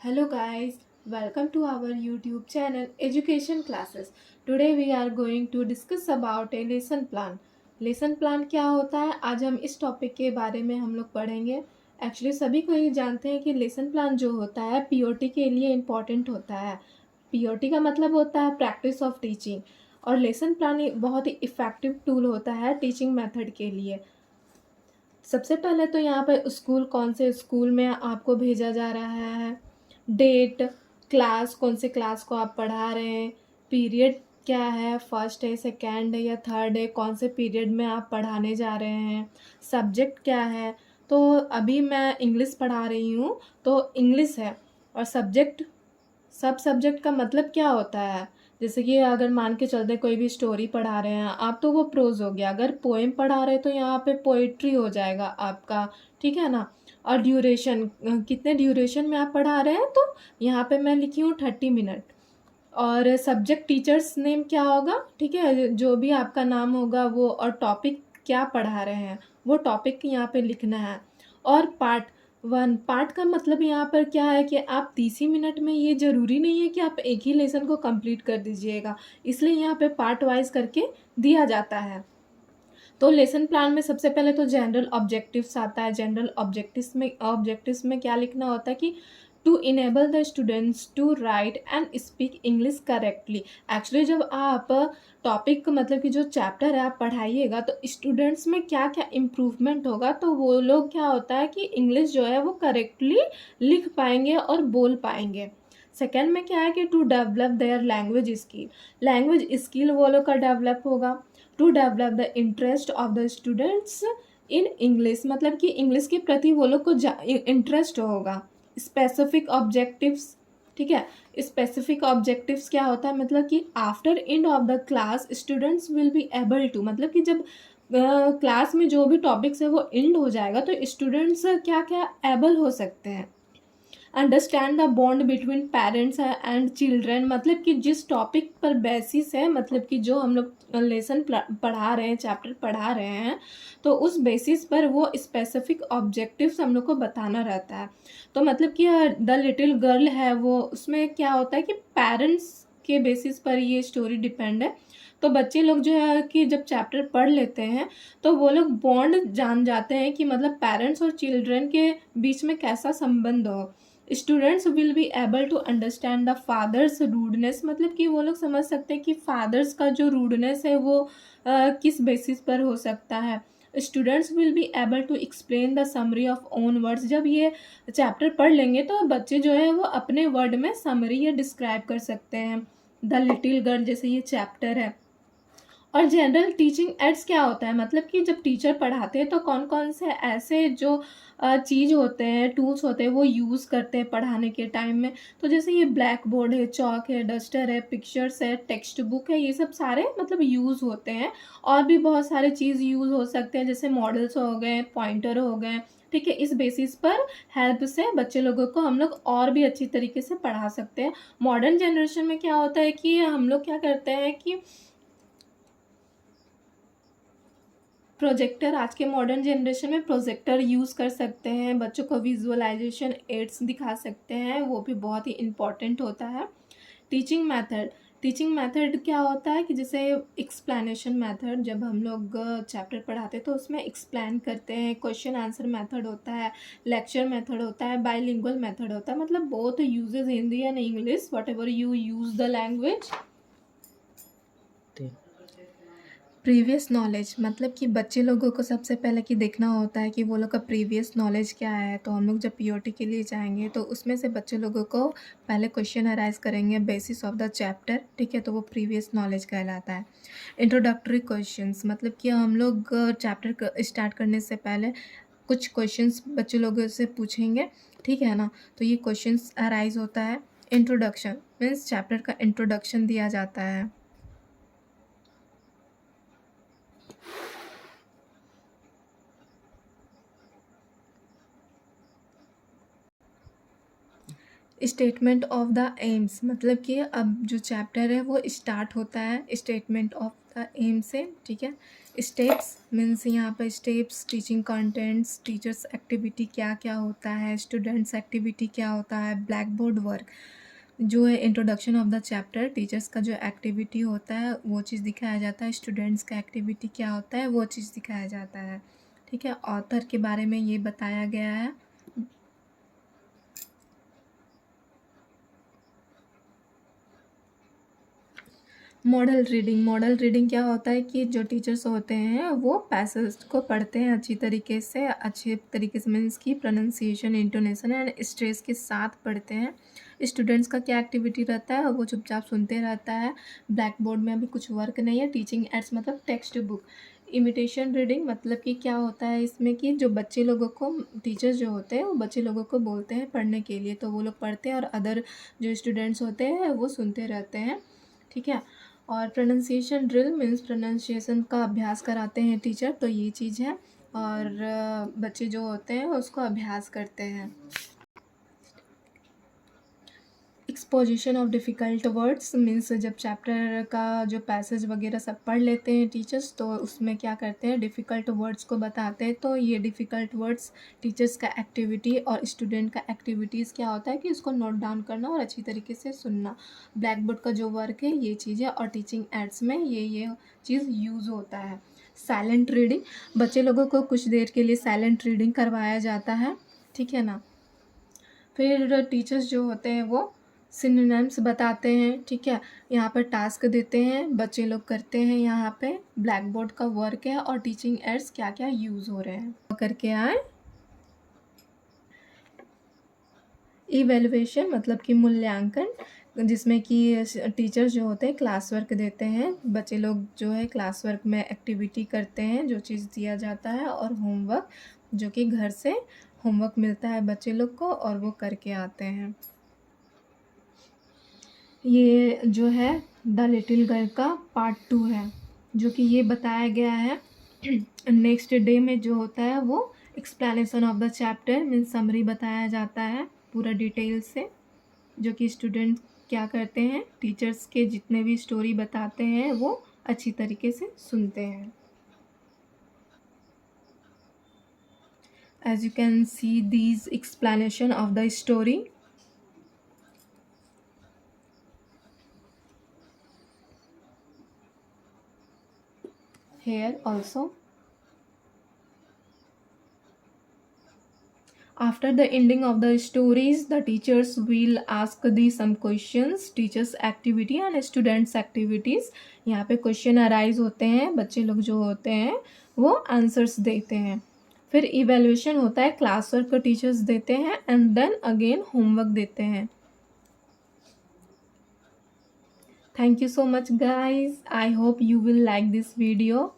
Hello guys, welcome to our YouTube channel Education Classes. Today we are going to discuss about a lesson plan. Lesson plan क्या होता है, आज हम इस topic के बारे में हम लोग पढ़ेंगे. एक्चुअली सभी को ये जानते हैं कि लेसन प्लान जो होता है पीओटी के लिए इम्पॉर्टेंट होता है. पीओटी का मतलब होता है प्रैक्टिस ऑफ टीचिंग, और लेसन प्लान बहुत ही इफ़ेक्टिव टूल होता है टीचिंग मेथड के लिए. सबसे पहले तो यहाँ पर स्कूल, कौन से स्कूल में आपको भेजा जा रहा है, डेट, क्लास, कौन से क्लास को आप पढ़ा रहे हैं, पीरियड क्या है, फर्स्ट है, सेकेंड है या थर्ड है, कौन से पीरियड में आप पढ़ाने जा रहे हैं, सब्जेक्ट क्या है. तो अभी मैं इंग्लिश पढ़ा रही हूँ तो इंग्लिश है. और सब्जेक्ट, सब सब्जेक्ट का मतलब क्या होता है, जैसे कि अगर मान के चलते कोई भी स्टोरी पढ़ा रहे हैं आप तो वो प्रोज हो गया, अगर पोएम पढ़ा रहे हैं तो यहाँ पे पोइट्री हो जाएगा आपका, ठीक है ना. और ड्यूरेशन, कितने ड्यूरेशन में आप पढ़ा रहे हैं, तो यहाँ पे मैं लिखी हूँ 30 मिनट. और सब्जेक्ट, टीचर्स नेम क्या होगा, ठीक है, जो भी आपका नाम होगा वो, और टॉपिक क्या पढ़ा रहे हैं वो टॉपिक यहाँ पे लिखना है. और पार्ट का मतलब यहाँ पर क्या है कि आप 30 मिनट में, ये ज़रूरी नहीं है कि आप एक ही लेसन को कंप्लीट कर दीजिएगा, इसलिए यहाँ पे पार्ट वाइज करके दिया जाता है. तो लेसन प्लान में सबसे पहले तो जनरल ऑब्जेक्टिव्स आता है. जनरल ऑब्जेक्टिव्स में क्या लिखना होता है कि to enable the students to write and speak English correctly. Actually जब आप टॉपिक, मतलब कि जो चैप्टर है आप पढ़ाइएगा तो स्टूडेंट्स में क्या क्या इम्प्रूवमेंट होगा, तो वो लोग क्या होता है कि इंग्लिश जो है वो करेक्टली लिख पाएंगे और बोल पाएंगे. सेकेंड में क्या है कि to develop their language skill वो लोग का डेवलप होगा. To develop the interest of the students in English, मतलब कि इंग्लिश के प्रति वो लोग को इंटरेस्ट होगा. स्पेसिफिक ऑब्जेक्टिव्स, ठीक है. स्पेसिफिक ऑब्जेक्टिव्स क्या होता है, मतलब कि after end of the class students will be able to, मतलब कि जब क्लास में जो भी टॉपिक्स है वो एंड हो जाएगा तो स्टूडेंट्स क्या क्या एबल हो सकते हैं. Understand the bond between parents and children, मतलब कि जिस टॉपिक पर बेसिस है, मतलब कि जो हम लोग लेसन पढ़ा रहे हैं, चैप्टर पढ़ा रहे हैं, तो उस बेसिस पर वो स्पेसिफिक ऑब्जेक्टिव्स हम लोग को बताना रहता है. तो मतलब कि द लिटिल गर्ल है वो, उसमें क्या होता है कि पेरेंट्स के बेसिस पर ये स्टोरी डिपेंड है. तो बच्चे लोग जो है कि जब चैप्टर पढ़ लेते हैं तो वो लोग बॉन्ड जान जाते हैं कि मतलब पेरेंट्स और चिल्ड्रन के बीच में कैसा संबंध हो. Students will be able to understand the father's rudeness, मतलब कि वो लोग समझ सकते हैं कि फादर्स का जो रूडनेस है वो किस बेसिस पर हो सकता है. Students will be able to explain the summary of own words, जब ये चैप्टर पढ़ लेंगे तो बच्चे जो है वो अपने वर्ड में समरी या डिस्क्राइब कर सकते हैं. द लिटिल गर्ल जैसे ये चैप्टर है. और जनरल टीचिंग एड्स क्या होता है, मतलब कि जब टीचर पढ़ाते हैं तो कौन कौन से ऐसे जो चीज़ होते हैं, टूल्स होते हैं वो यूज़ करते हैं पढ़ाने के टाइम में. तो जैसे ये ब्लैक बोर्ड है, चॉक है, डस्टर है, पिक्चर्स है, टेक्स्ट बुक है, ये सब सारे मतलब यूज़ होते हैं. और भी बहुत सारे चीज़ यूज़ हो सकते हैं, जैसे मॉडल्स हो गए, पॉइंटर हो गए, ठीक है. इस बेसिस पर हेल्प से बच्चे लोगों को हम लोग और भी अच्छी तरीके से पढ़ा सकते हैं. मॉडर्न जनरेशन में क्या होता है कि हम लोग क्या करते हैं कि प्रोजेक्टर, आज के मॉडर्न जनरेशन में प्रोजेक्टर यूज़ कर सकते हैं, बच्चों को विजुअलाइजेशन एड्स दिखा सकते हैं, वो भी बहुत ही इम्पॉर्टेंट होता है. टीचिंग मेथड क्या होता है कि जैसे एक्सप्लेनेशन मेथड, जब हम लोग चैप्टर पढ़ाते हैं तो उसमें एक्सप्लेन करते हैं. क्वेश्चन आंसर मेथड होता है, लेक्चर मेथड होता है, बाइलिंगुअल मेथड होता है, मतलब both uses Hindi and English, whatever you use the language. Previous knowledge, मतलब कि बच्चे लोगों को सबसे पहले कि देखना होता है कि वो लोग का प्रीवियस नॉलेज क्या है. तो हम लोग जब पीओटी के लिए जाएंगे तो उसमें से बच्चे लोगों को पहले क्वेश्चन अराइज करेंगे बेसिस ऑफ द चैप्टर, ठीक है, तो वो प्रीवियस नॉलेज कहलाता है. इंट्रोडक्टरी क्वेश्चंस, मतलब कि हम लोग चैप्टर स्टार्ट करने से पहले कुछ क्वेश्चंस बच्चे लोगों से पूछेंगे, ठीक है ना. तो ये क्वेश्चंस अराइज होता है. इंट्रोडक्शन मीन्स चैप्टर का इंट्रोडक्शन दिया जाता है. स्टेटमेंट ऑफ द एम्स, मतलब कि अब जो चैप्टर है वो स्टार्ट होता है स्टेटमेंट ऑफ द एम से, ठीक है. स्टेप्स मीन्स यहाँ पे steps, teaching contents, teachers activity क्या क्या होता है, स्टूडेंट्स एक्टिविटी क्या होता है, ब्लैक बोर्ड वर्क जो है, introduction of the chapter, teachers का जो एक्टिविटी होता है वो चीज़ दिखाया जाता है, स्टूडेंट्स का एक्टिविटी क्या होता है वो चीज़ दिखाया जाता है। ठीक है, ऑथर के बारे में ये बताया गया है। मॉडल रीडिंग क्या होता है कि जो टीचर्स होते हैं वो पैसेज को पढ़ते हैं अच्छे तरीके से मीन्स की प्रोनाउंसिएशन, इंटोनेशन एंड स्ट्रेस के साथ पढ़ते हैं। स्टूडेंट्स का क्या एक्टिविटी रहता है, वो चुपचाप सुनते रहता है। ब्लैक बोर्ड में अभी कुछ वर्क नहीं है। टीचिंग एड्स मतलब टेक्स्ट बुक। इमिटेशन रीडिंग मतलब कि क्या होता है इसमें कि जो बच्चे लोगों को, टीचर्स जो होते हैं वो बच्चे लोगों को बोलते हैं पढ़ने के लिए, तो वो लोग पढ़ते हैं और अदर जो स्टूडेंट्स होते हैं वो सुनते रहते हैं। ठीक है, और प्रोनाउंसिएशन ड्रिल मीन्स प्रोनाउंसिएशन का अभ्यास कराते हैं टीचर, तो ये चीज़ है। और बच्चे जो होते हैं उसको अभ्यास करते हैं। Exposition of difficult words means जब चैप्टर का जो पैसेज वगैरह सब पढ़ लेते हैं टीचर्स, तो उसमें क्या करते हैं, डिफ़िकल्ट वर्ड्स को बताते हैं। तो ये डिफ़िकल्ट वर्ड्स टीचर्स का एक्टिविटी और स्टूडेंट का एक्टिविटीज़ क्या होता है कि उसको नोट डाउन करना और अच्छी तरीके से सुनना। ब्लैक बोर्ड का जो वर्क है ये चीज़ है, और टीचिंग एड्स में ये चीज़ यूज़ होता है। साइलेंट रीडिंग, बच्चे लोगों को कुछ देर के लिए साइलेंट रीडिंग करवाया जाता है। ठीक है ना। फिर टीचर्स जो होते हैं वो सिनोनिम्स बताते हैं। ठीक है, यहाँ पर टास्क देते हैं, बच्चे लोग करते हैं। यहाँ पे ब्लैक बोर्ड का वर्क है और टीचिंग एड्स क्या क्या यूज़ हो रहे हैं करके आए। इवेल्युएशन मतलब कि मूल्यांकन, जिसमें कि टीचर्स जो होते हैं क्लास वर्क देते हैं, बच्चे लोग जो है क्लास वर्क में एक्टिविटी करते हैं जो चीज़ दिया जाता है, और होमवर्क जो कि घर से होमवर्क मिलता है बच्चे लोग को और वो करके आते हैं। ये जो है द लिटिल गर्ल का पार्ट 2 है, जो कि ये बताया गया है। नेक्स्ट डे में जो होता है वो explanation of the chapter mean summary बताया जाता है पूरा डिटेल से, जो कि स्टूडेंट क्या करते हैं, टीचर्स के जितने भी स्टोरी बताते हैं वो अच्छी तरीके से सुनते हैं। As you can see these explanation of the story. Here also. After the ending of the stories, the teachers will ask some questions, teachers activity and students activities. यहाँ पे क्वेश्चन अराइज होते हैं, बच्चे लोग जो होते हैं वो आंसर्स देते हैं। फिर इवेल्युएशन होता है, क्लास वर्क टीचर्स देते हैं एंड देन अगेन होमवर्क देते हैं। Thank you so much guys. I hope you will like this video.